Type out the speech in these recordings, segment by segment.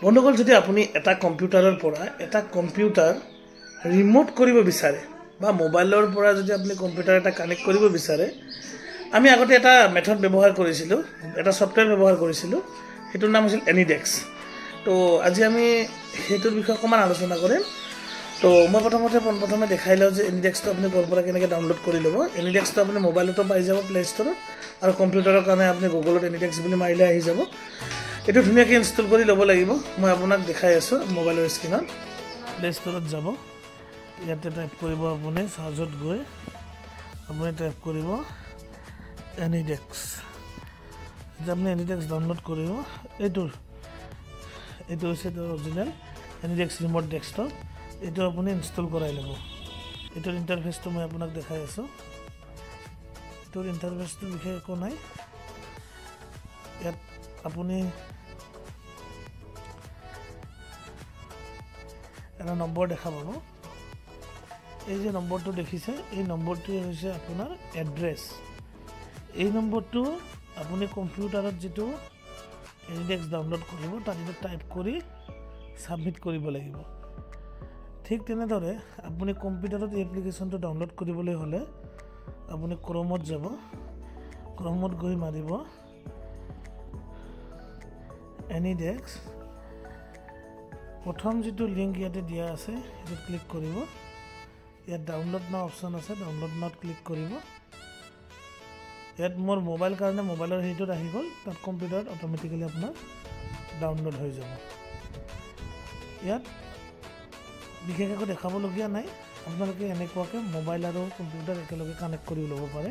বন্ধুসকল যদি আপুনি এটা কম্পিউটাৰৰ পৰা এটা কম্পিউটাৰ ৰিমোট কৰিব বিচাৰে বা মোবাইলৰ পৰা যদি আপুনি কম্পিউটাৰ এটা কানেক্ট কৰিব বিচাৰে আমি আগতে এটা মেথড ব্যৱহাৰ কৰিছিলো এটা সফটওয়্যাৰ ব্যৱহাৰ কৰিছিলো হেতুৰ নাম আছিল এনিডেক্স তো আজি আমি হেতুৰ বিষয়ে অকমান আলোচনা কৰিম তো মই প্ৰথমে দেখাই লওঁ যে এনিডেক্সটো আপুনি ক'ৰ পৰা কেনেকৈ ডাউনলোড কৰি ল'ব এনিডেক্সটো আপুনি মোবাইলতো পাই যাব প্লে ষ্টৰত আৰু কম্পিউটাৰৰ কাৰণে আপুনি গুগলত এনিডেক্স বুলি মাৰিলে আহি যাব এটো ধুনিয়াকৈ ইনষ্টল কৰি ল'ব লাগিব মই আপোনাক দেখাই আছো মোবাইলৰ স্ক্ৰিনত প্লে ষ্টৰত যাব ইয়াতে টাইপ কৰিব আপুনি সাৰ্চত গৈ আপুনি টাইপ কৰিব এনিডেক্স যেতিয়া আপুনি এনিডেক্স ডাউনলোড কৰিব এইটো হৈছে অৰিজিনেল এনিডেক্স ৰিমোট ডেস্কটপ এইটো আপুনি ইনষ্টল কৰাই ল'ব এইটোৰ ইণ্টাৰফেচটো মই আপোনাক দেখাই আছো এইটোৰ ইণ্টাৰফেচটো বিশেষ একো নাই ইয়াত আপুনি এটা নম্বৰ দেখা পাব এই যে নম্বৰটো দেখিছে এই নম্বৰটো হৈছে আপোনাৰ এড্ৰেছ এই নম্বৰটো আপুনি কম্পিউটাৰত যেটো এনিডেক্স ডাউনলোড কৰিব তাতে টাইপ কৰি সাবমিট কৰিব লাগিব ঠিক তেনেদৰে আপুনি কম্পিউটাৰত এই এপ্লিকেশনটো ডাউনলোড কৰিবলৈ হলে আপুনি ক্ৰোমত যাব ক্ৰোমত গৈ মাৰিব এনিডেক্স প্ৰথম যেটো লিংক ইয়াতে দিয়া আছে এটা ক্লিক কৰিব ইয়াত ডাউনলোড নাও অপচন আছে ডাউনলোড নাও ক্লিক কৰিব ইয়াত মোৰ মোবাইল কাৰণে মোবাইলৰ হেইটোত আহি গল তাত কম্পিউটাৰত অটোমেটিক্যালি আপোনাৰ ডাউনলোড হৈ যাব ইয়াত বিশেষ একো দেখাবলগীয়া নাই আপোনালোকে এনেকুৱাকৈ মোবাইল আৰু কম্পিউটাৰ একেলগে কানেক্ট কৰি ল'ব পাৰে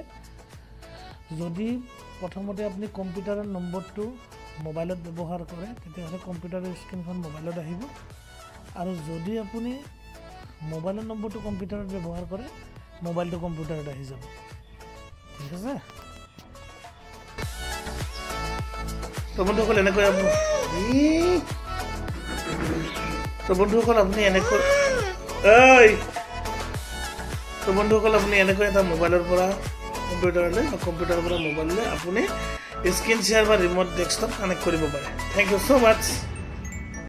যদি প্ৰথমতে আপুনি কম্পিউটাৰৰ নম্বৰটো মোবাইলত ব্যৱহাৰ কৰে তেতিয়াহ'লে কম্পিউটাৰৰ স্ক্ৰিনখন মোবাইলত আহিব আৰু যদি আপুনি মোবাইলৰ নম্বৰটো কম্পিউটাৰত ব্যৱহাৰ কৰে মোবাইলটো কম্পিউটাৰত আহি যাব ঠিক আছে তো বন্ধুসকল এনেকৈ আপুনি এনেকৈ এটা মোবাইলৰ পৰা কম্পিউটাৰলৈ বা কম্পিউটাৰৰ পৰা মোবাইললৈ আপুনি স্ক্ৰিন শেয়াৰ বা ৰিমোট ডেস্কটপ কানেক্ট কৰিব পাৰে থ্যাংক ইউ সো মাচ